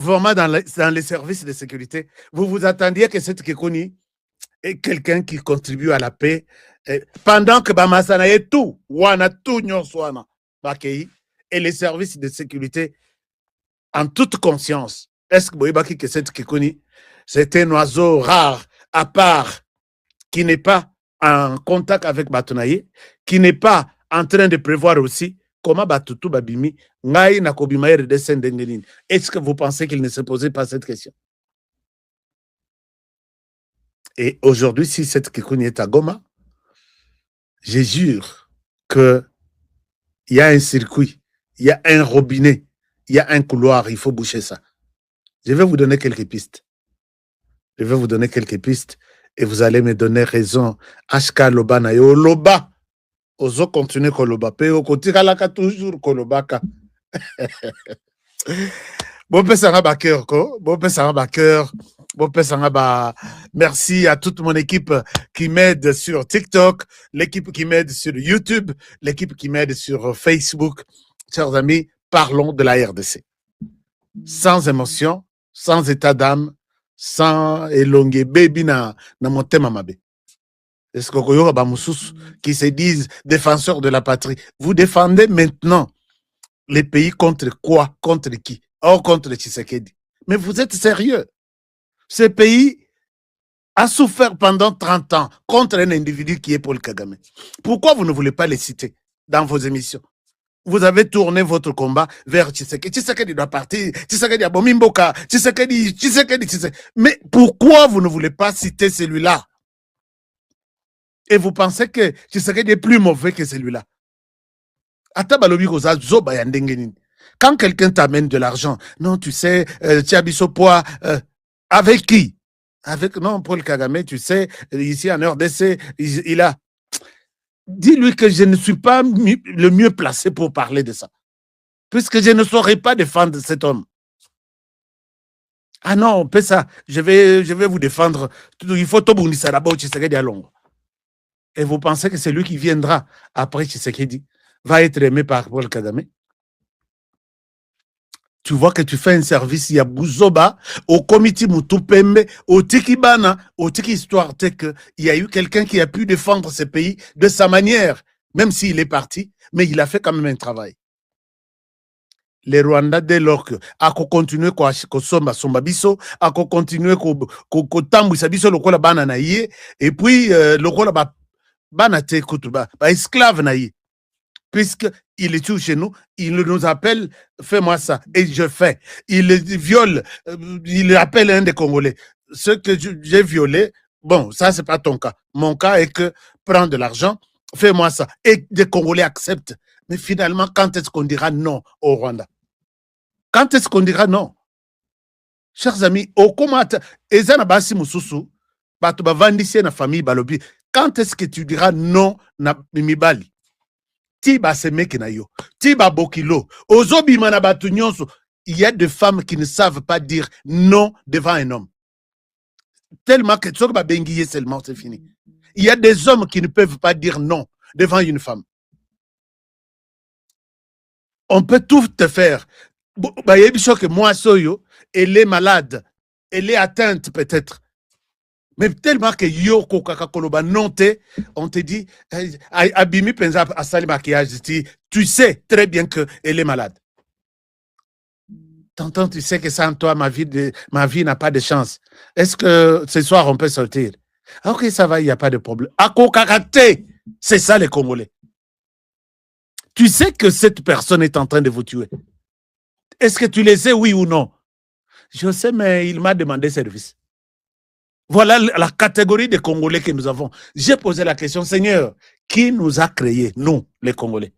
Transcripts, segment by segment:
vraiment dans les services de sécurité, vous vous attendiez que cette Kekoni est quelqu'un qui contribue à la paix, pendant que Bamasana est tout, Wana tout Nyonswana, Bakei, et les services de sécurité, en toute conscience, est-ce que Boïbaki que cette Kekoni, c'est un oiseau rare, à part, qui n'est pas en contact avec Batonaye, qui n'est pas en train de prévoir aussi comment Batutu Babimi, Ngai Nakobima RDC Ndengelin. Est-ce que vous pensez qu'il ne se posait pas cette question? Et aujourd'hui, si cette Kekuni est à Goma, je jure qu'il y a un circuit, il y a un robinet, il y a un couloir, il faut boucher ça. Je vais vous donner quelques pistes. Je vais vous donner quelques pistes et vous allez me donner raison. HK Loba na yo Loba. Ozo continue Koloba. Pe okotika laka toujours Kolobaka. Bon pesanga ba cœur ko. Bon pesanga ba cœur. Bon pesanga ba. Merci à toute mon équipe qui m'aide sur TikTok, l'équipe qui m'aide sur YouTube, l'équipe qui m'aide sur Facebook. Chers amis, parlons de la RDC. Sans émotion, sans état d'âme, sans elongue baby na motema mabe. Est-ce que qui se disent défenseurs de la patrie, vous défendez maintenant les pays contre quoi? Contre qui? Or, contre Tshisekedi. Mais vous êtes sérieux? Ce pays a souffert pendant 30 ans contre un individu qui est Paul Kagame. Pourquoi vous ne voulez pas les citer dans vos émissions? Vous avez tourné votre combat vers Tshisekedi. Tshisekedi doit partir. Tshisekedi a Bomimboka. Tshisekedi. Mais pourquoi vous ne voulez pas citer celui-là? Et vous pensez que Tshisekedi est plus mauvais que celui-là? Quand quelqu'un t'amène de l'argent, non, tu sais, Tiabisopoa, avec qui? Avec, non, Paul Kagame, tu sais, ici en RDC, il a... Dis-lui que je ne suis pas le mieux placé pour parler de ça. Puisque je ne saurais pas défendre cet homme. Ah non, ça, je vais vous défendre. Il faut tout bondir d'abord Tshisekedi à Londres. Et vous pensez que celui qui viendra après Tshisekedi va être aimé par Paul Kagame? Tu vois que tu fais un service, il y a Bouzoba, au comité Moutupembe, au Tikibana, au Tiki Histoire que il y a eu quelqu'un qui a pu défendre ce pays de sa manière, même s'il est parti, mais il a fait quand même un travail. Les Rwandais, dès lors que, à continuer à somba biso, à continuer à tambouisa biso, lokola bana na ye, et puis, lokola bana te kutuba, esclave na ye. Puisqu'il est tout chez nous, il nous appelle, fais-moi ça, et je fais. Il viole, il appelle un des Congolais. Ce que j'ai violé, bon, ça, c'est pas ton cas. Mon cas est que prends de l'argent, fais-moi ça. Et des Congolais acceptent. Mais finalement, quand est-ce qu'on dira non au Rwanda? Quand est-ce qu'on dira non? Chers amis, au comment, ezana basi mususu, bato bavandisi na famille balobi, quand est-ce que tu diras non na mibali? Tiba semeki na yo, tiba bokilo, ozobi manabatu nyonso. Il y a des femmes qui ne savent pas dire non devant un homme. Tellement que tsoba bengiye seulement, c'est fini. Il y a des hommes qui ne peuvent pas dire non devant une femme. On peut tout te faire. Que moi, Soyo, elle est malade, elle est atteinte peut-être. Mais tellement que yo kokaka koloba nonte, on te dit abimi penza asali maquillage, tu sais très bien que elle est malade. Tonton, tu sais que sans toi ma vie n'a pas de chance. Est-ce que ce soir on peut sortir? Ok, ça va, il n'y a pas de problème. Akokakate, c'est ça les Congolais. Tu sais que cette personne est en train de vous tuer. Est-ce que tu le sais, oui ou non? Je sais, mais il m'a demandé service. Voilà la catégorie des Congolais que nous avons. J'ai posé la question, Seigneur, qui nous a créés, nous, les Congolais?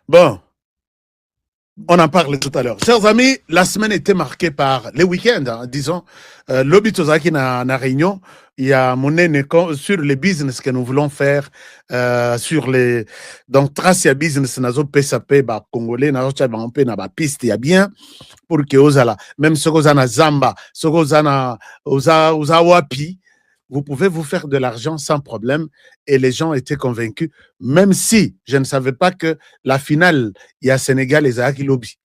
Bon, on en parle tout à l'heure. Chers amis, la semaine était marquée par les week-ends, hein, disons. Lobby Tozaki na réunion, il y a mon sur les business que nous voulons faire, sur les... Donc, trace business, nazo PSAP, ba Congolais, nazo tchabampe, na ba piste, il y a bien, pour que osala, même ce que na Zamba, ce que na oza wapi, vous pouvez vous faire de l'argent sans problème. Et les gens étaient convaincus, même si je ne savais pas que la finale, il y a Sénégal et Zahaki Lobby.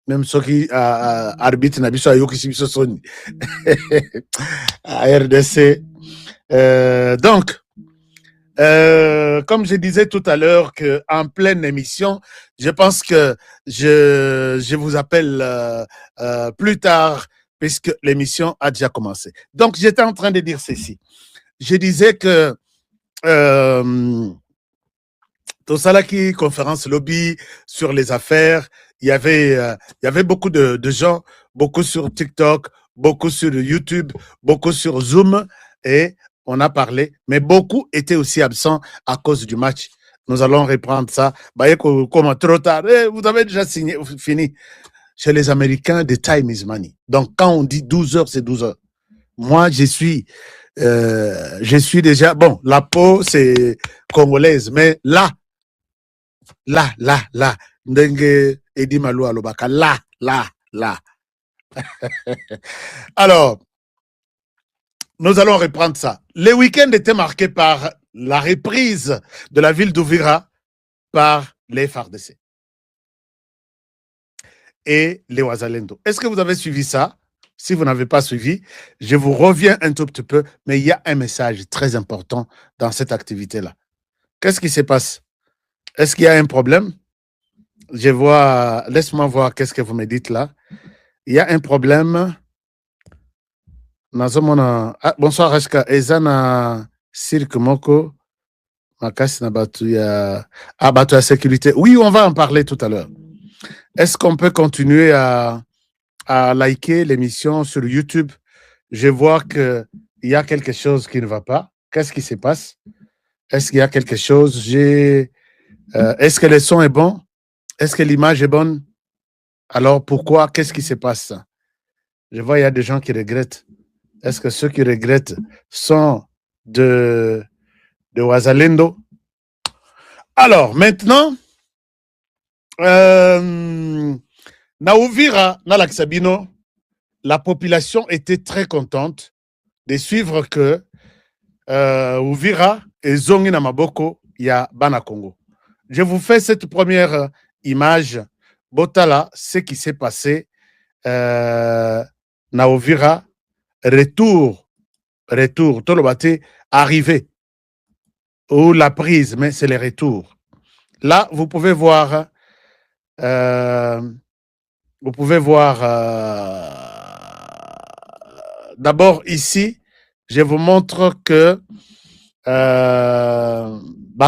même ceux qui arbitrent na biso ayoki si biso soni à RDC. Donc, comme je disais tout à l'heure qu'en pleine émission, je pense que je vous appelle plus tard puisque l'émission a déjà commencé. Donc, j'étais en train de dire ceci. Je disais que Tosalaki, conférence lobby sur les affaires, il y avait beaucoup de gens, beaucoup sur TikTok, beaucoup sur YouTube, beaucoup sur Zoom, et on a parlé, mais beaucoup étaient aussi absents à cause du match. Nous allons reprendre ça. Comme trop tard, vous avez déjà fini. Chez les Américains, the time is money. Donc, quand on dit 12 heures, c'est 12 heures. Moi, je suis déjà, bon, la peau, c'est congolaise, mais là, Ndenge Edi Malou Alobaka, là. Alors, nous allons reprendre ça. Le week-end était marqué par la reprise de la ville d'Uvira par les FARDC et les Wazalendo. Est-ce que vous avez suivi ça? Si vous n'avez pas suivi, je vous reviens un tout petit peu, mais il y a un message très important dans cette activité-là. Qu'est-ce qui se passe? Est-ce qu'il y a un problème? Je vois, laisse-moi voir qu'est-ce que vous me dites là. Il y a un problème. Bonsoir, Rashka. Ezana Cirque Moko. Makasi na batu ya sécurité. Oui, on va en parler tout à l'heure. Est-ce qu'on peut continuer à liker l'émission sur YouTube? Je vois qu'il y a quelque chose qui ne va pas. Qu'est-ce qui se passe? Est-ce qu'il y a quelque chose? Est-ce que le son est bon? Est-ce que l'image est bonne? Alors, pourquoi? Qu'est-ce qui se passe? Je vois, il y a des gens qui regrettent. Est-ce que ceux qui regrettent sont de Wazalendo? Alors, maintenant, na Uvira, na Laksabino, la population était très contente de suivre que Uvira et Zongi na Maboko ya Bana Congo. Je vous fais cette première image. Botala, ce qui s'est passé na Uvira, retour, Tolobate, arrivé, ou la prise, mais c'est le retour. Là, vous pouvez voir, d'abord ici, je vous montre que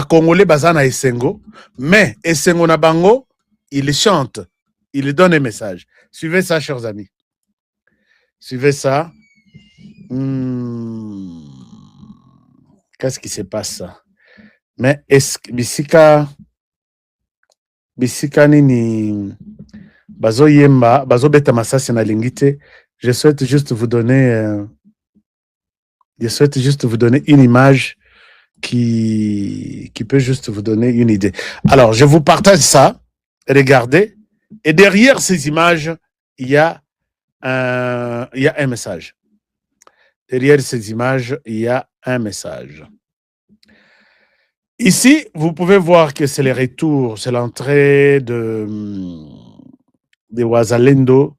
Congolais bazana Essengo, mais Essengo na bango, il chante, il donne un message. Suivez ça, chers amis. Suivez ça. Qu'est-ce qui se passe? Mais est-ce que Bisika nini bazo yemba, bazo beta masasi na lingite? Je souhaite juste vous donner une image qui peut juste vous donner une idée. Alors, je vous partage ça. Regardez. Et derrière ces images, il y a un message. Derrière ces images, il y a un message. Ici, vous pouvez voir que c'est le retour, c'est l'entrée de Wazalendo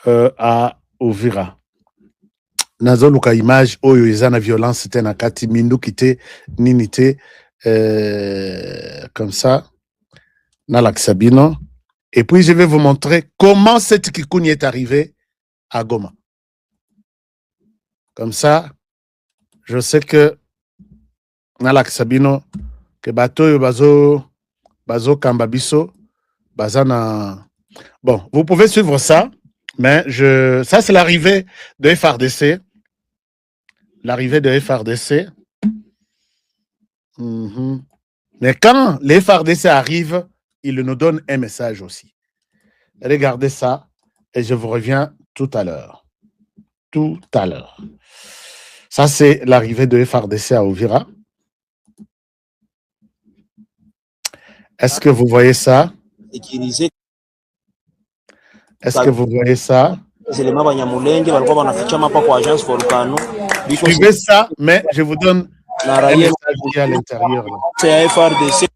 à Uvira. Nazo luka image oyo ezana violence te na kati minduki te nini te comme ça na Laksabino. Et puis je vais vous montrer comment cette Kikuni est arrivée à Goma. Comme ça, je sais que na Laksabino que bato yo bazo kambabiso bazana. Bon, vous pouvez suivre ça, mais ça c'est l'arrivée de FARDC. L'arrivée de FARDC. Mais quand les FARDC arrivent, ils nous donnent un message aussi. Regardez ça et je vous reviens tout à l'heure. Tout à l'heure. Ça, c'est l'arrivée de FARDC à Uvira. Est-ce que vous voyez ça? Est-ce que vous voyez ça? Suivez ça, mais je vous donne un message qui est à l'intérieur. C'est FARDC.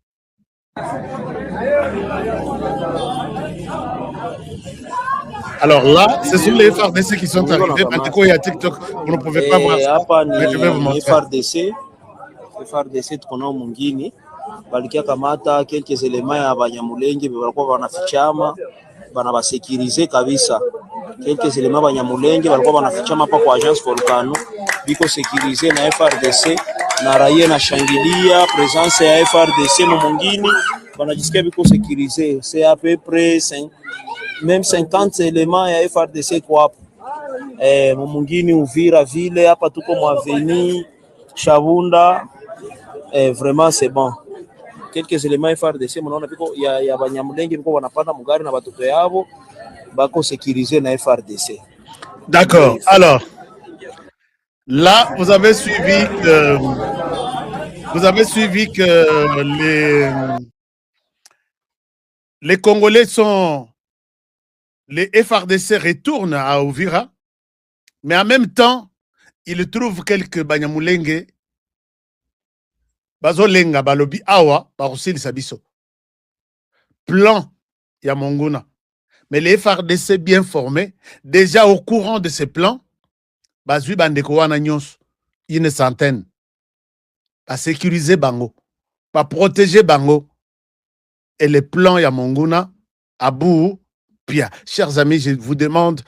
Alors là, ce sont les FRDC qui sont arrivés. Maintenant, il y a TikTok, vous ne pouvez pas voir ça. Mais je vais vous montrer. FRDC tuko nao mwingine balikia kamata quelques éléments ya Banyamulenge balikuwa wanafichama bana basekirize kabisa. Quelques éléments Banyamulenge balikuwa wanafichama hapa kwa agence Volcano biko sekirize na FRDC na raia na shangilia presence ya FRDC no mwingine banajisikia biko sekirize. C'est à peu près même 50 éléments ya FRDC kwa hapo. Mwingine Uvira vile hapa tuko mwaveni Shabunda. Vraiment c'est bon. Quelques éléments FRDC mnaona biko ya Banyamulenge biko wanapanda mugari na batoto yabo bako sécurisé na FRDC. D'accord. Alors là, vous avez suivi que les Congolais sont, les FRDC retournent à Uvira, mais en même temps, ils trouvent quelques Banyamulenge bazolenga balobi awa bakosilisa biso plan ya Monguna. Mais les FRDC bien formés, déjà au courant de ces plans, bazui bandeko wana nyonso une centaine, ba sécuriser bango, ba protéger bango. Et les plans ya Monguna à bout, bien. Chers amis, je vous demande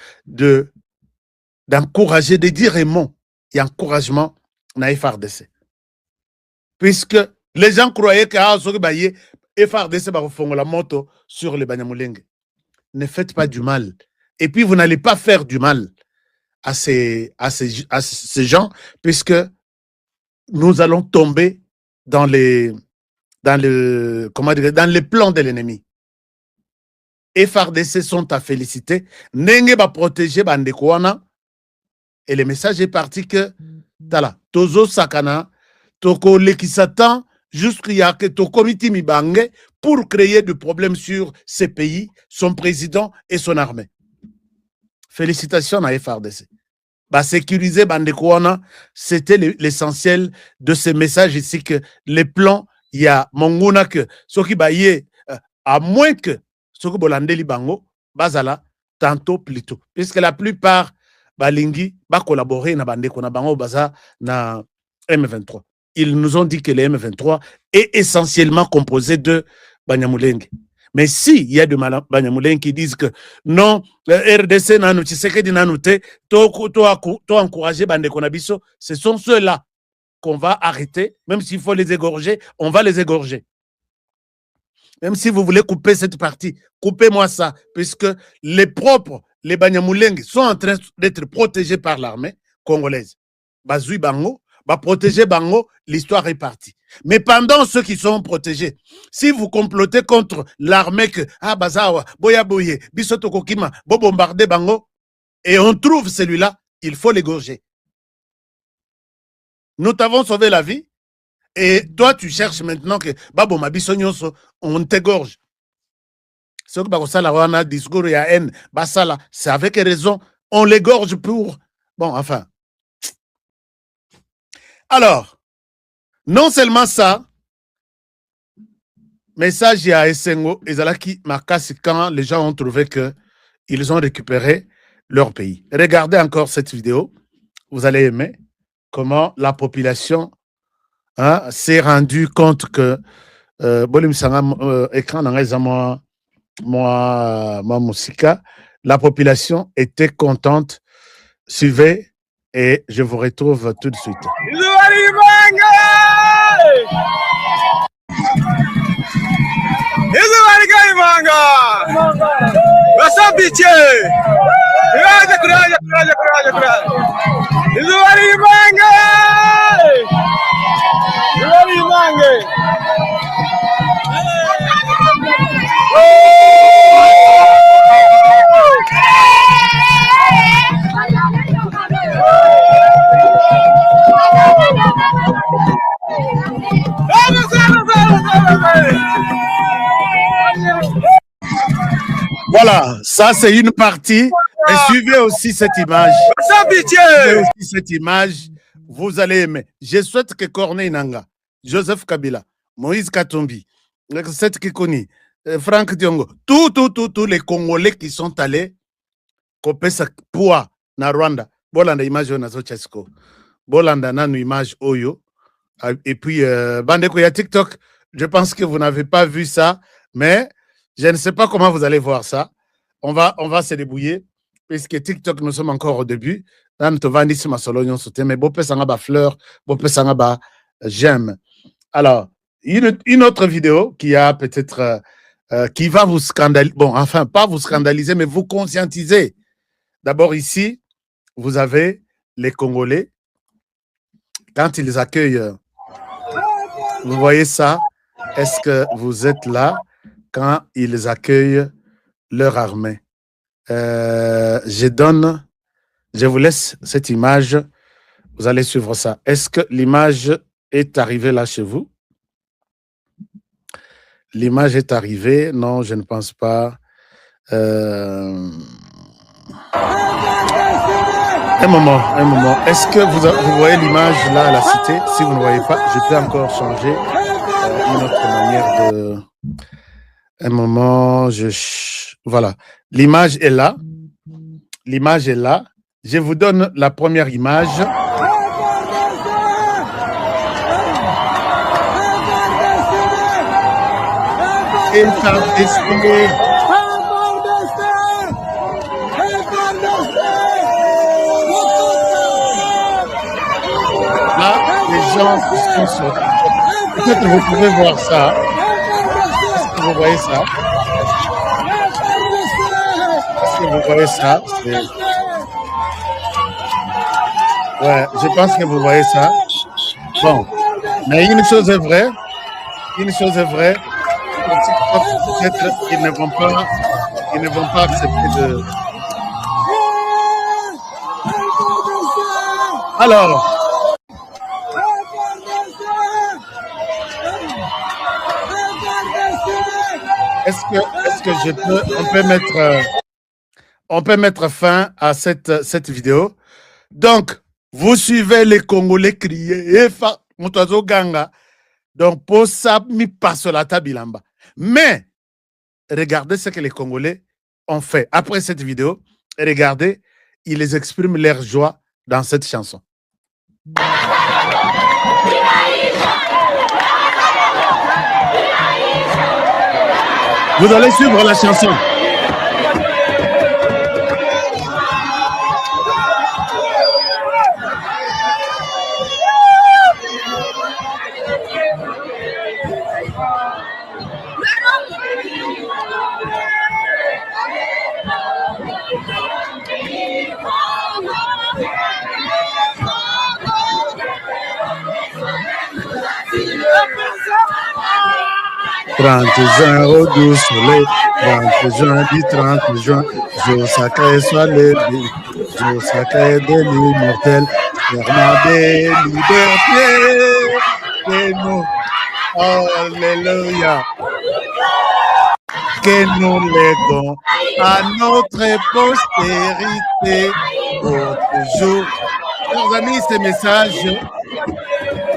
d'encourager, de dire un mot et encouragement na FRDC. Puisque les gens croyaient que FRDC va refoncer la moto sur les Banyamulenge. Ne faites pas du mal. Et puis, vous n'allez pas faire du mal à ces gens, puisque nous allons tomber dans les plans de l'ennemi. FRDC sont à féliciter. Nenge va protéger Bandekouana. Et le message est parti que, tala, Tozo Sakana, Toko Lekisatan, jusqu'il y a que Toko Miti Mibange pour créer des problèmes sur ces pays, son président et son armée. Félicitations à FRDC. Bah, sécuriser Bandekouana, c'était l'essentiel de ce message ici que les plans, il y a Monguna que, ce qui baillait, à moins que, ce que Bolandeli Bango, Bazala, tantôt plutôt. Puisque la plupart, Balingi, va collaborer na Bandekouana Bango, Baza, na M23. Ils nous ont dit que le M23 est essentiellement composé de Banyamulenge. Mais si il y a de Banyamulenge qui disent que non, RDC nanou, Tshisekedi nanou te, to encourager Bandeko Nabiso, ce sont ceux-là qu'on va arrêter, même s'il faut les égorger, on va les égorger. Même si vous voulez couper cette partie, coupez-moi ça, puisque les Banyamulenge sont en train d'être protégés par l'armée congolaise. Bazui Bango, va protéger Bango, l'histoire est partie. Mais pendant ceux qui sont protégés, si vous complotez contre l'armée que Bazawa, Boya Boye, Bisoto Kokima, bo bombarder Bango, et on trouve celui-là, il faut l'égorger. Nous t'avons sauvé la vie, et toi tu cherches maintenant que Babo Mabisonyoso, on t'égorge. Ce que Bakosala Wana, discours et haine, Basala, c'est avec raison, on l'égorge pour. Bon, enfin. Alors, non seulement ça, message à Essengo et Zalaki Makasi quand les gens ont trouvé qu'ils ont récupéré leur pays. Regardez encore cette vidéo, vous allez aimer comment la population s'est rendue compte que Bolim Sanga écran dans moi Moussika, la population était contente. Suivez et je vous retrouve tout de suite. Voilà, ça c'est une partie. Mais suivez aussi cette image. Suivez aussi cette image, vous allez aimer. Je souhaite que Corneille Nangaa, Joseph Kabila, Moïse Katumbi, Seth Kikuni, Franck Diongo, tous les Congolais qui sont allés kopesa poids na Rwanda. Bolanda image na Zochesko. Bolanda nanu image oyo. Et puis, Bandeko, il y a TikTok. Je pense que vous n'avez pas vu ça, mais je ne sais pas comment vous allez voir ça. On va se débrouiller, puisque TikTok, nous sommes encore au début. Là, nous te vendons ma solo, mais bopé sanga ba fleur, bopé sanga ba j'aime. Alors, une autre vidéo qui a peut-être, qui va vous scandaliser, bon, enfin, pas vous scandaliser, mais vous conscientiser. D'abord, ici, vous avez les Congolais, quand ils accueillent, vous voyez ça, est-ce que vous êtes là quand ils accueillent leur armée? Je vous laisse cette image, vous allez suivre ça. Est-ce que l'image est arrivée là chez vous? L'image est arrivée? Non, je ne pense pas. Un moment. Est-ce que vous voyez l'image là à la cité? Si vous ne voyez pas, je peux encore changer une autre manière de... Un moment, voilà. L'image est là. L'image est là. Je vous donne la première image. Là, les gens sont sortis. Peut-être que vous pouvez voir ça. Est-ce que vous voyez ça? Est-ce que vous voyez ça? Ouais, je pense que vous voyez ça. Bon, mais une chose est vraie. Peut-être qu'ils ne vont pas accepter de... Alors, est-ce que on peut mettre fin à cette vidéo? Donc, vous suivez les Congolais crier, Moutazo Ganga. Donc, pour ça, mi passe la tabilamba. Mais, regardez ce que les Congolais ont fait après cette vidéo. Regardez, ils expriment leur joie dans cette chanson. Vous allez suivre la chanson. « 30 juin au doux soleil, 30 juin du 30 juin, jour sacré soit levé, jour sacré de l'immortel, serment des libertés, que nous, alléluia, que nous léguons à notre postérité pour toujours. » Chers amis, ce message,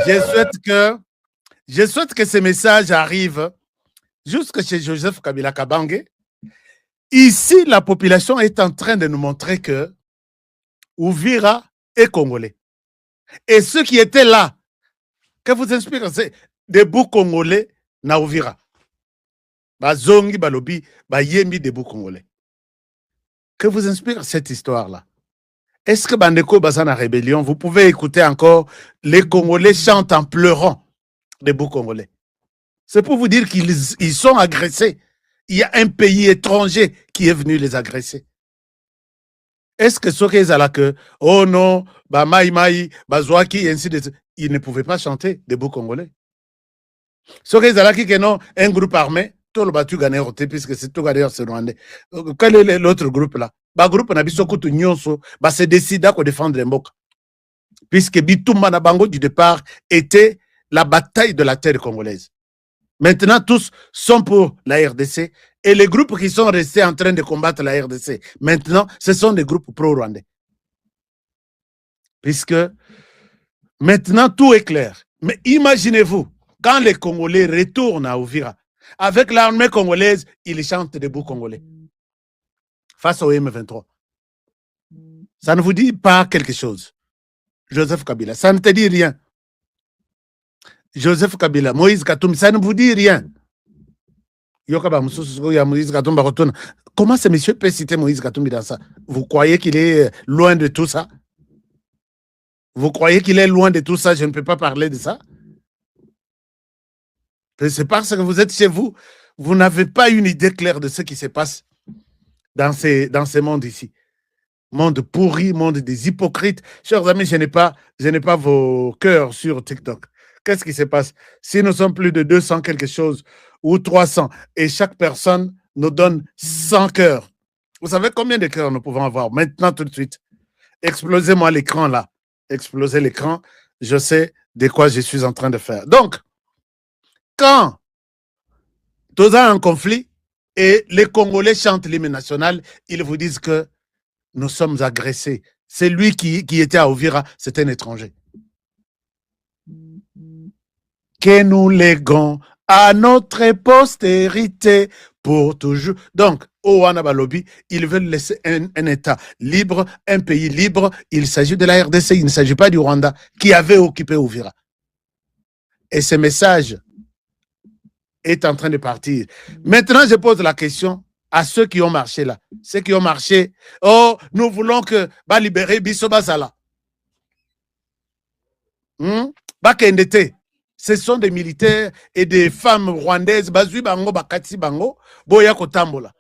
je souhaite que ce message arrive jusque chez Joseph Kabila Kabange. Ici, la population est en train de nous montrer que Uvira est congolais. Et ceux qui étaient là, que vous inspirez, c'est des bouts congolais na Uvira. Bazongi, Balobi, Bayembi, des bouts congolais. Que vous inspire cette histoire-là? Est-ce que Bandeko Bazana Rébellion, vous pouvez écouter encore, les Congolais chantent en pleurant des bouts congolais. C'est pour vous dire qu'ils sont agressés. Il y a un pays étranger qui est venu les agresser. Est-ce que ce qu'ils ont là que, oh non, bah maï, bah zouaki, ainsi de suite, ils ne pouvaient pas chanter des bouts congolais. Ce qu'ils ont là que non, un groupe armé, tout le battu gagné puisque c'est tout gagné c'est rwandais. Quel est l'autre groupe là? Bah groupe n'a biso kutu nyonso, bah c'est décidé de défendre Mboka. Puisque Bitumba na bango du départ était la bataille de la terre congolaise. Maintenant, tous sont pour la RDC et les groupes qui sont restés en train de combattre la RDC, maintenant, ce sont des groupes pro-rwandais. Puisque maintenant, tout est clair. Mais imaginez-vous, quand les Congolais retournent à Uvira, Avec l'armée congolaise, ils chantent debout congolais. Face au M23. Ça ne vous dit pas quelque chose. Joseph Kabila, ça ne te dit rien. Joseph Kabila, Moïse Katumbi, ça ne vous dit rien. Comment ce monsieur peut citer Moïse Katumbi dans ça? Vous croyez qu'il est loin de tout ça? Vous croyez qu'il est loin de tout ça? Je ne peux pas parler de ça. C'est parce que vous êtes chez vous, vous n'avez pas une idée claire de ce qui se passe dans ces mondes ici. Monde pourri, monde des hypocrites. Chers amis, je n'ai pas vos cœurs sur TikTok. Qu'est-ce qui se passe? Si nous sommes plus de 200 quelque chose ou 300 et chaque personne nous donne 100 cœurs, vous savez combien de cœurs nous pouvons avoir maintenant tout de suite? Explosez-moi l'écran là. Explosez l'écran. Je sais de quoi je suis en train de faire. Donc, quand tu as un conflit et les Congolais chantent l'hymne national, ils vous disent que nous sommes agressés. C'est lui qui était à Ovira, c'est un étranger. Que nous léguons à notre postérité pour toujours. Donc, au Wanabalobi, ils veulent laisser un État libre, un pays libre. Il s'agit de la RDC, il ne s'agit pas du Rwanda qui avait occupé Ovira. Et ce message est en train de partir. Maintenant, je pose la question à ceux qui ont marché là. Ceux qui ont marché, oh, nous voulons que va libérer Bisso Basala. Bakendete. Ce sont des militaires et des femmes rwandaises. Bazui bango, bakati bango, boya kotambola.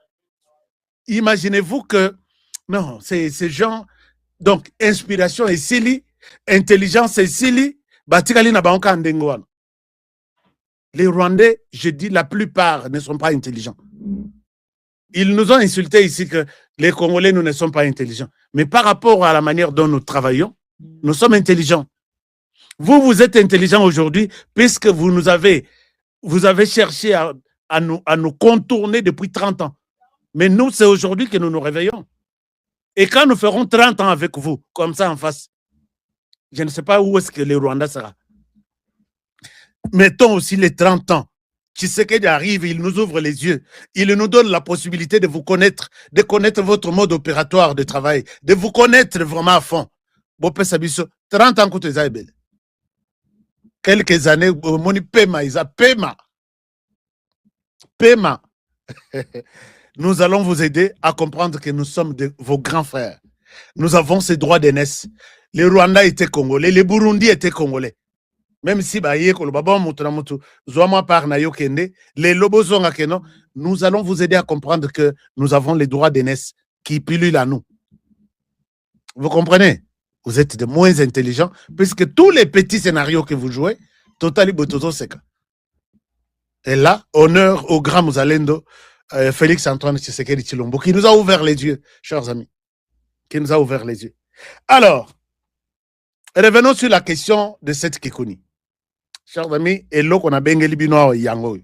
Imaginez-vous que, non, ces gens, donc, inspiration et sili, intelligence et sili, batikali na banka ndengwana. Les Rwandais, je dis la plupart ne sont pas intelligents. Ils nous ont insulté ici que les Congolais, nous ne sommes pas intelligents. Mais par rapport à la manière dont nous travaillons, nous sommes intelligents. Vous êtes intelligents aujourd'hui puisque vous avez cherché à nous contourner depuis 30 ans. Mais nous, c'est aujourd'hui que nous nous réveillons. Et quand nous ferons 30 ans avec vous, comme ça en face, je ne sais pas où est-ce que le Rwanda sera. Mettons aussi les 30 ans. Tshisekedi arrive, il nous ouvre les yeux. Il nous donne la possibilité de vous connaître, de connaître votre mode opératoire de travail, de vous connaître vraiment à fond. 30 ans que tu es belle. Quelques années, moni pema, isa pema. Pema. Nous allons vous aider à comprendre que nous sommes vos grands frères. Nous avons ces droits d'aînesse. Les Rwandais étaient congolais, les Burundis étaient congolais. Même si nous allons vous aider à comprendre que nous avons les droits d'aînesse qui pullulent à nous. Vous comprenez? Vous êtes de moins intelligents puisque tous les petits scénarios que vous jouez, totali botozo seka. Et là, honneur au grand Mouzalendo, Félix Antoine Tshisekedi Tshilombo, qui nous a ouvert les yeux, chers amis. Qui nous a ouvert les yeux. Alors, revenons sur la question de cette Kikuni. Chers amis, hello qu'on a bengeli binoa yangoyo.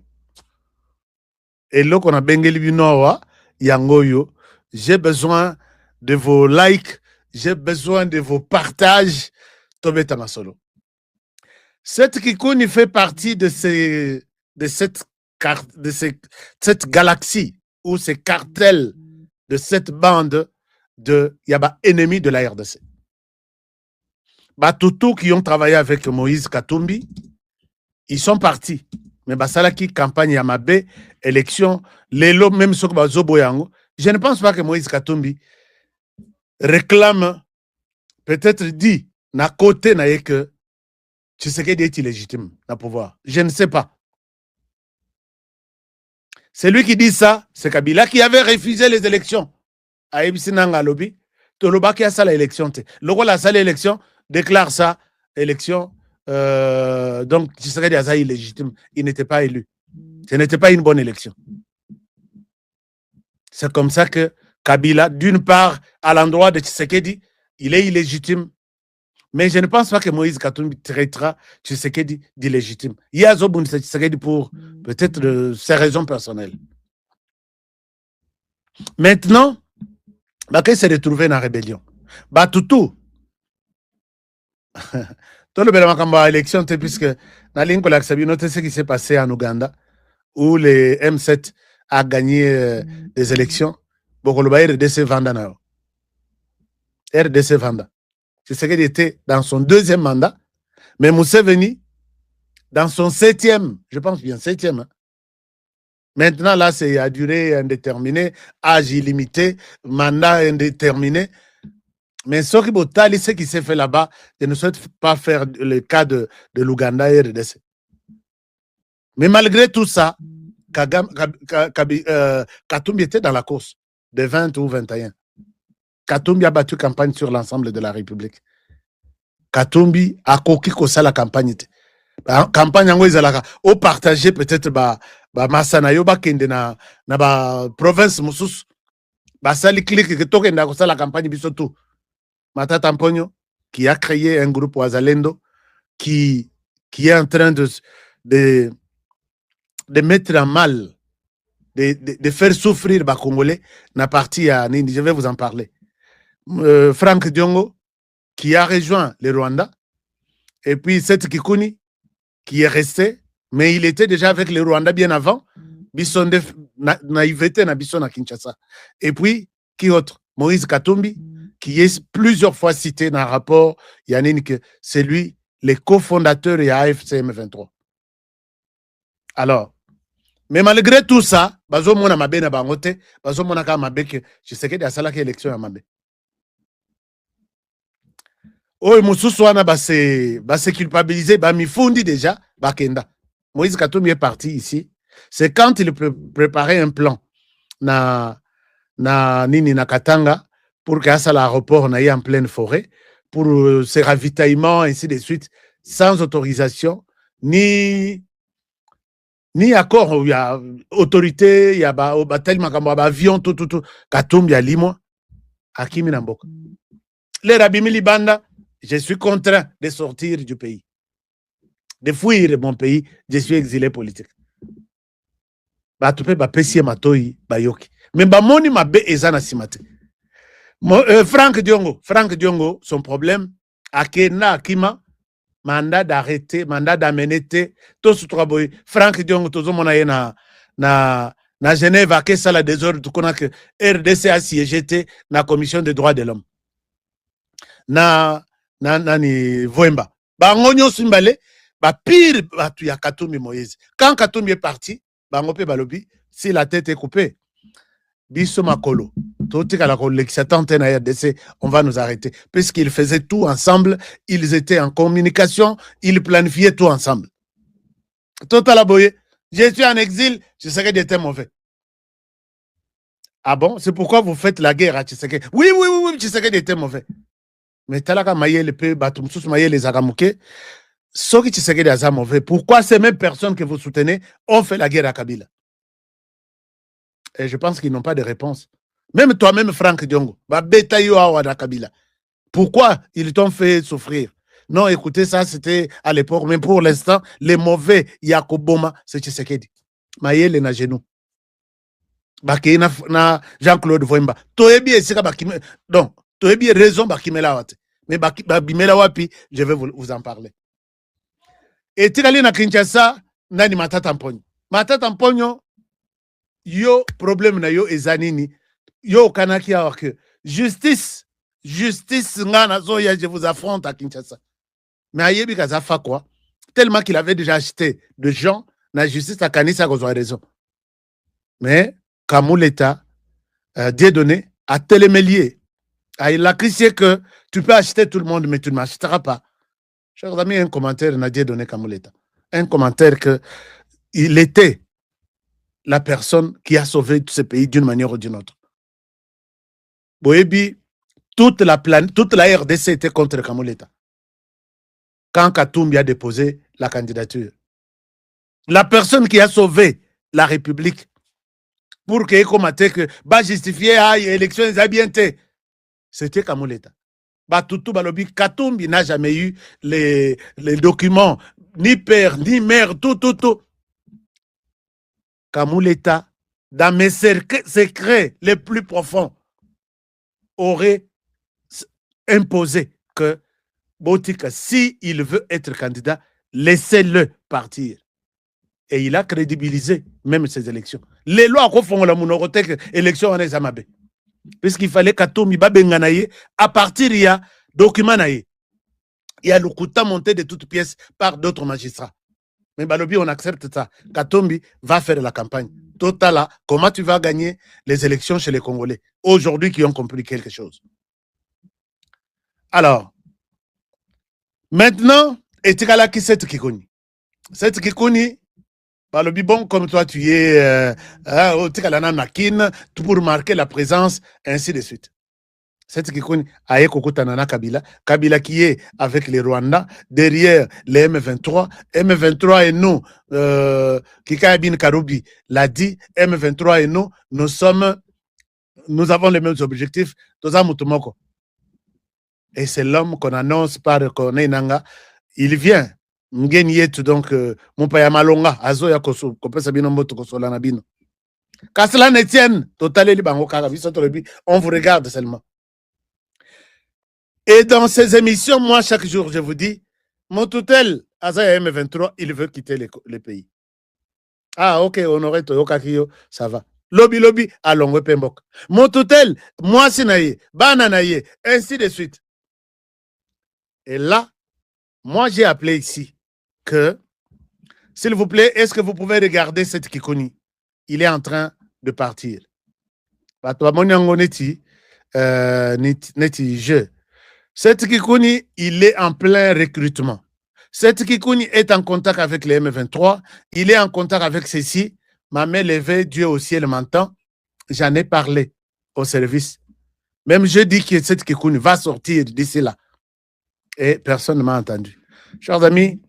Hello qu'on a bengeli binoa yangoyo. J'ai besoin de vos likes, j'ai besoin de vos partages. Tobeta Masolo. Cette Kikuni fait partie de cette galaxie ou ces cartels de cette bande de Yaba ennemis de la RDC. Batutu qui ont travaillé avec Moïse Katumbi, ils sont partis. Mais Basalaki, campagne Yamabe, élection, Lelo, même ce que Zoboyango, je ne pense pas que Moïse Katumbi réclame, peut-être dit, na côté na que Tshisekedi est illégitime à pouvoir. Je ne sais pas. Celui qui dit ça, c'est Kabila qui avait refusé les élections. À Ebsinanga Lobby, Toloba qui a ça l'élection. Le roi a ça l'élection, déclare ça, élection. Donc, Tshisekedi a ça illégitime. Il n'était pas élu. Ce n'était pas une bonne élection. C'est comme ça que Kabila, d'une part, à l'endroit de Tshisekedi, il est illégitime. Mais je ne pense pas que Moïse Katumbi traitera Tshisekedi d'illégitime. Il y a Zobun Tshisekedi pour peut-être ses raisons personnelles. Maintenant, Baké s'est retrouvé dans la rébellion. Batutu. Tout le monde a élection, puisque dans l'Inko Laksabino, c'est ce qui s'est passé en Ouganda, où le M7 a gagné des élections, Bokoloba RDC Vanda. RDC Vanda. Tshisekedi était dans son 2e mandat, mais Museveni, dans son 7e, je pense bien 7e. Hein. Maintenant, là, c'est à durée indéterminée, âge illimité, mandat indéterminé. Mais ce qui s'est fait là-bas, je ne souhaite pas faire le cas de l'Ouganda et RDC. Mais malgré tout ça, Katumbi était dans la course de 20 ou 21. Katumbi a battu campagne sur l'ensemble de la République. Katumbi a coquille ça la campagne. Campagne yango ezalaka au partager peut-être ba masana yo ba kende na ba province mususu ba sali clique que tokenda ko la campagne biso tout. Matata Mponyo qui a créé un groupe Wazalendo qui est en train de mettre en mal, de faire souffrir les Congolais, na partie à Nini, je vais vous en parler. Franck Diongo, qui a rejoint le Rwanda, et puis Seth Kikuni, qui est resté, mais il était déjà avec le Rwanda bien avant, Bissonde naïveté na Bisson à Kinshasa. Et puis, qui autre? Moïse Katumbi, qui est plusieurs fois cité dans le rapport, Yannick, c'est lui, le cofondateur de AFC M23. Alors, mais malgré tout ça, bazo mona mabe na bangote, bazo mona ka mabe que je sais que des salaki élection ya mabe. Oh, mususu wana ba se culpabiliser, ba mifundi déjà, ba kenda. Moïse Katumbi est parti ici. C'est quand il préparait un plan na nini na Katanga pour qu'il y ait l'aéroport en pleine forêt pour ses ravitaillements ainsi de suite sans autorisation ni accord. Il y a autorité, il y a tellement avion tout Katumbi a limwa Akimi Namboka. Les Rabimi Libanda, je suis contraint de sortir du pays, de fuir mon pays, je suis exilé politique. Batupe ba pesie matoi bayoki. Mais bamoni mabe ezana simate. Franck Diongo, son problème, akena akima mandat d'arrêter, mandat d'amener tout ce travail. Franck Diongo tozo mona ye na Genève a que ça la désordre tout qu'on a que RDC a siégé na commission des droits de l'homme. Na ni Voemba. Ba ngonyo simbale ba pire batu ya Katumbi Moïse. Quand Katumbi est parti, ba ngope balobi si la tête est coupée. Biso makolo. On va nous arrêter. Puisqu'ils faisaient tout ensemble, ils étaient en communication, ils planifiaient tout ensemble. Total aboye, je suis en exil, je serais d'été mauvais. Ah bon? C'est pourquoi vous faites la guerre à Tshisekedi? Oui, Tshisekedi était mauvais. Mais talaka maye le peu, batumsus maye les agamouké, ce qui Tshisekedi a mauvais. Pourquoi ces mêmes personnes que vous soutenez ont fait la guerre à Kabila? Et je pense qu'ils n'ont pas de réponse. Même toi-même, Franck Diongo, pourquoi ils t'ont fait souffrir? Non, écoutez, ça c'était à l'époque, mais pour l'instant, les mauvais Yakoboma, c'est Tshisekedi. Mayele na genou. Baki na Jean-Claude Voimba. Toebi esika bakime. Donc, toebi raison bakimela wate. Mais bakimela wapi, je vais vous en parler. Et tikali na Kinshasa, nani Matata Mponyo. Matata Mponyo, yo problème na yo ezanini yo kanaki awa que justice ngana zoya je vous affronte à Kinshasa. Mais ayebi kazafa quoi tellement qu'il avait déjà acheté de gens na justice à kanisa kozwa raison. Mais Kamuleta Dieudonné a télémélié. Il a crié que tu peux acheter tout le monde mais tu ne m'achèteras pas. Chers amis, un commentaire na Dieudonné Kamuleta. Un commentaire que il était la personne qui a sauvé ce pays d'une manière ou d'une autre. Boebi, toute la RDC était contre Kamuleta. Quand Katumbi a déposé la candidature. La personne qui a sauvé la République pour qu'il y que va justifier l'élection des habientés, c'était Kamuleta. Batutu Balobi, Katumbi n'a jamais eu les documents, ni père, ni mère, tout. Kamuleta, dans mes secrets les plus profonds, aurait imposé que Botika, s'il veut être candidat, laissez-le partir. Et il a crédibilisé même ces élections. Les lois font la monorothèque élection en Ezamabe. Puisqu'il fallait qu'Atomi Babenganaye, à partir il y a document naye. Il y a le Kouta monté de toutes pièces par d'autres magistrats. Mais Balobi, on accepte ça. Katombi va faire la campagne. Totala, comment tu vas gagner les élections chez les Congolais aujourd'hui qui ont compris quelque chose? Alors, maintenant, etikala ki cette Kikuni. Cette Kikuni, Balobi, bon, comme toi, tu es otikalana nakin, tout pour marquer la présence, ainsi de suite. Cette Kikuni, aye kokutanana Kabila, Kabila qui est avec les Rwandais, derrière les M23, M23 et nous, Kika Bin Karoubi l'a dit, M23 et nous nous avons les mêmes objectifs, et c'est l'homme qu'on annonce par Koneinanga, il vient, Mgeniet, donc, Moupaya Malonga, Azo ya Koso, Kopesa Bino Moto Kosolana Bino. Kaslan Etienne, Totalé Libango Karabi, on vous regarde seulement. Et dans ces émissions, moi, chaque jour, je vous dis, mon tutelle, Azaya M23, il veut quitter le pays. Ah, ok, Honoré Toyoka Kiyo, ça va. Lobby, allons, Pembok. Mon tutelle, moi, Sinaye, Bananaye, ainsi de suite. Et là, moi, j'ai appelé ici que, s'il vous plaît, est-ce que vous pouvez regarder cette Kikuni? Il est en train de partir. Cette Kikuni, il est en plein recrutement. Cette Kikuni est en contact avec les M23. Il est en contact avec ceci. Ma main levée, Dieu au ciel m'entend. J'en ai parlé au service. Même je dis que cette Kikuni va sortir d'ici là. Et personne ne m'a entendu. Chers amis,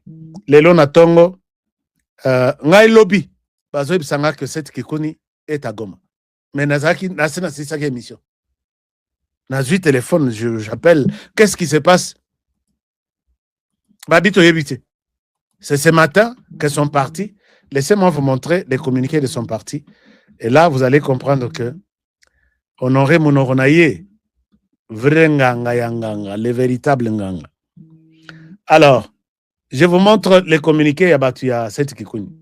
les Lona Tongo, Ngai Lobby, Bazoïb Sanga que cette Kikuni est à Goma. Mais Nazaki, Nasina, c'est ça qui est mission. Nazui téléphone, j'appelle. Qu'est-ce qui se passe? Babito Yebite. C'est ce matin qu'elles sont parties. Laissez-moi vous montrer les communiqués de son parti. Et là, vous allez comprendre que Honoré Mounoronaye, vrai nganga yanganga, le véritable nganga. Alors, je vous montre les communiqués à Batuya Set Kikuni.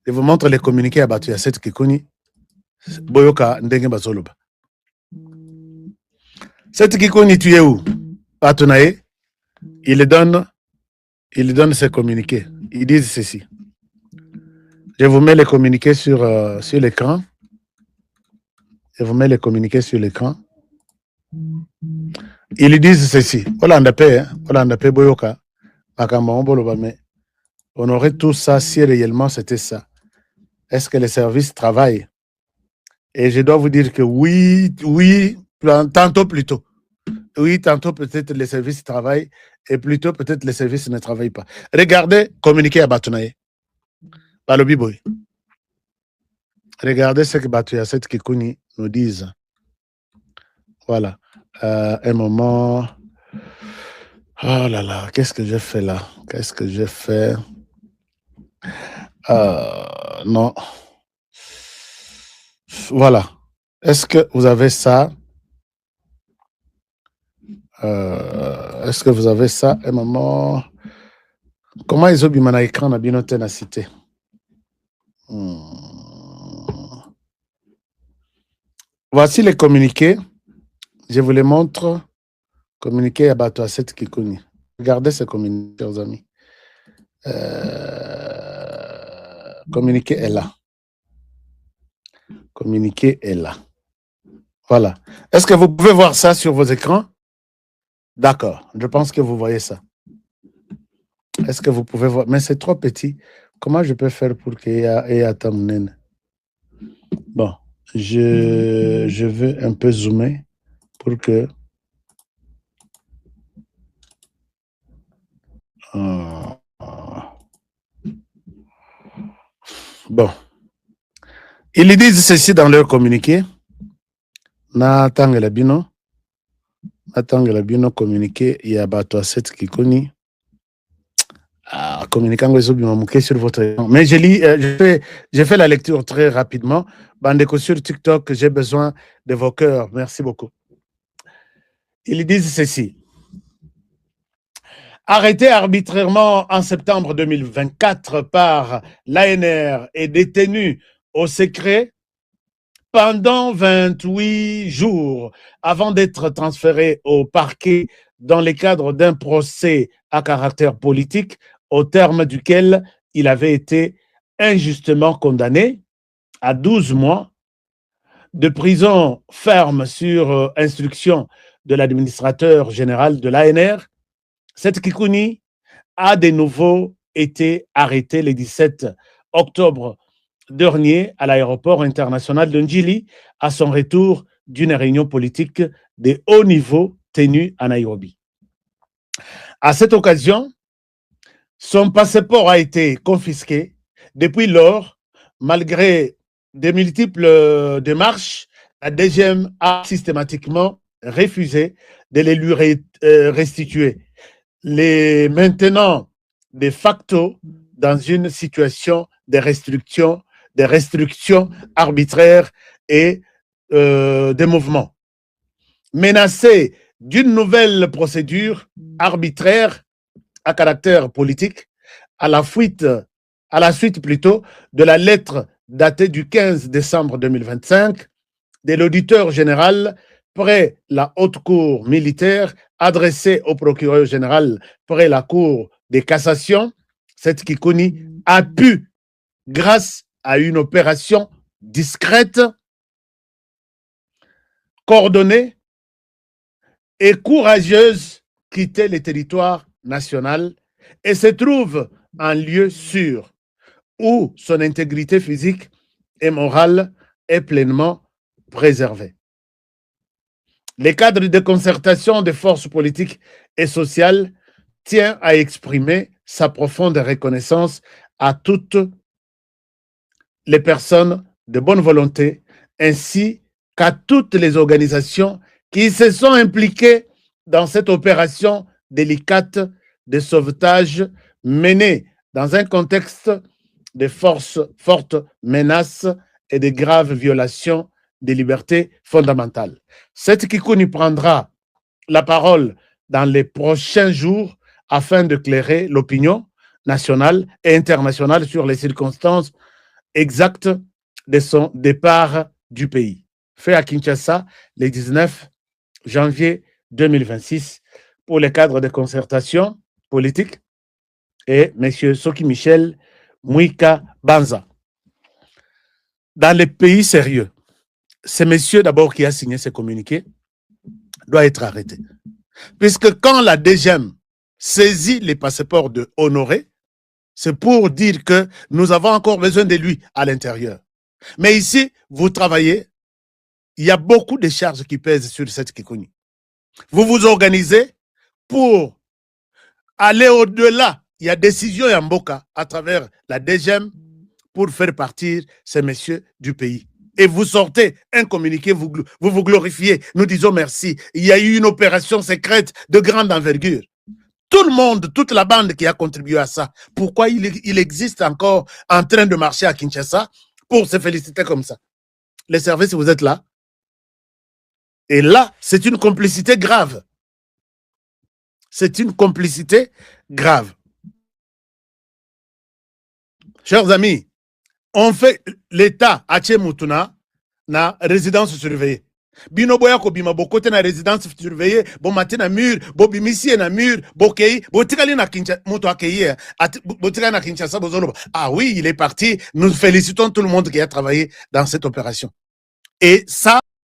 Je vous montre les communiqués à Batuya Set Kikuni. Boyoka Ndenge Basoloba. Cette Kikuni, tu es où? Patunaye, il donne ses communiqués. Ils disent ceci. Je vous mets les communiqués sur l'écran. Je vous mets les communiqués sur l'écran. Ils disent ceci. Hollande Boyoka. On aurait tout ça si réellement c'était ça. Est-ce que les services travaillent? Et je dois vous dire que oui, tantôt plutôt. Oui, tantôt peut-être les services travaillent et plutôt peut-être les services ne travaillent pas. Regardez, communiqué à Batunaye. Balobi Boy. Regardez ce que Batuya Set Kikuni nous disent. Voilà. Un moment. Oh là là, qu'est-ce que j'ai fait là? Qu'est-ce que j'ai fait? Non. Voilà. Est-ce que vous avez ça? Est-ce que vous avez ça? Un moment. Comment ils ont mis mon écran à bien la cité? Voici les communiqués. Je vous les montre. Communiqué à Batuya Set Kikuni. Regardez ces communiqués, chers amis. Communiqué est là. Communiqué est là. Voilà. Est-ce que vous pouvez voir ça sur vos écrans? D'accord. Je pense que vous voyez ça. Est-ce que vous pouvez voir? Mais c'est trop petit. Comment je peux faire pour qu'il y ait à Tamunen? Bon. Je veux un peu zoomer pour que... Bon. Ils disent ceci dans leur communiqué. Natanga Bino communiqué, il y a Batuya Set Kikuni. Communiquant sur votre... Mais je lis, je fais la lecture très rapidement. Bandeko sur TikTok, j'ai besoin de vos cœurs. Merci beaucoup. Ils disent ceci. Arrêté arbitrairement en septembre 2024 par l'ANR et détenu au secret pendant 28 jours avant d'être transféré au parquet dans le cadre d'un procès à caractère politique au terme duquel il avait été injustement condamné à 12 mois de prison ferme sur instruction de l'administrateur général de l'ANR. Seth Kikuni a de nouveau été arrêté le 17 octobre dernier à l'aéroport international de Njili à son retour d'une réunion politique de haut niveau tenue à Nairobi. À cette occasion, son passeport a été confisqué. Depuis lors, malgré de multiples démarches, la DGM a systématiquement refusé de les lui restituer. Les maintenant de facto dans une situation de restrictions arbitraires et des mouvements. Menacé d'une nouvelle procédure arbitraire à caractère politique, à la suite de la lettre datée du 15 décembre 2025 de l'auditeur général près la haute cour militaire adressée au procureur général près la cour de cassation, Seth Kikuni a pu, grâce à une opération discrète, coordonnée et courageuse, quitter le territoire national et se trouve en lieu sûr où son intégrité physique et morale est pleinement préservée. Le cadre de concertation des forces politiques et sociales tient à exprimer sa profonde reconnaissance à toutes les personnes de bonne volonté ainsi qu'à toutes les organisations qui se sont impliquées dans cette opération délicate de sauvetage menée dans un contexte de fortes menaces et de graves violations des libertés fondamentales. Seth Kikuni prendra la parole dans les prochains jours afin d'éclairer l'opinion nationale et internationale sur les circonstances exactes de son départ du pays. Fait à Kinshasa le 19 janvier 2026 pour le cadre de concertation politique et M. Soki Michel Mouika Banza. Dans les pays sérieux, c'est monsieur d'abord qui a signé ce communiqué doit être arrêté. Puisque quand la DGM saisit les passeports de Honoré, c'est pour dire que nous avons encore besoin de lui à l'intérieur. Mais ici, vous travaillez, il y a beaucoup de charges qui pèsent sur Seth Kikuni. Vous vous organisez pour aller au-delà. Il y a décision en Mboka à travers la DGM pour faire partir ces messieurs du pays. Et vous sortez un communiqué, vous vous glorifiez, nous disons merci. Il y a eu une opération secrète de grande envergure. Tout le monde, toute la bande qui a contribué à ça, pourquoi il existe encore en train de marcher à Kinshasa pour se féliciter comme ça? Les services, vous êtes là. Et là, c'est une complicité grave. C'est une complicité grave. Chers amis, on fait l'État à Tchemoutouna na résidence surveillée. Bino boya ko bima bokote na résidence surveillée, bo maté na mur, bo bimisi na mur, bo kei, bo tikali na Kinshasa, moto akei, bo tikali na Kinshasa bozolo. Ah oui, il est parti. Nous félicitons tout le monde qui a travaillé dans cette opération. Et ça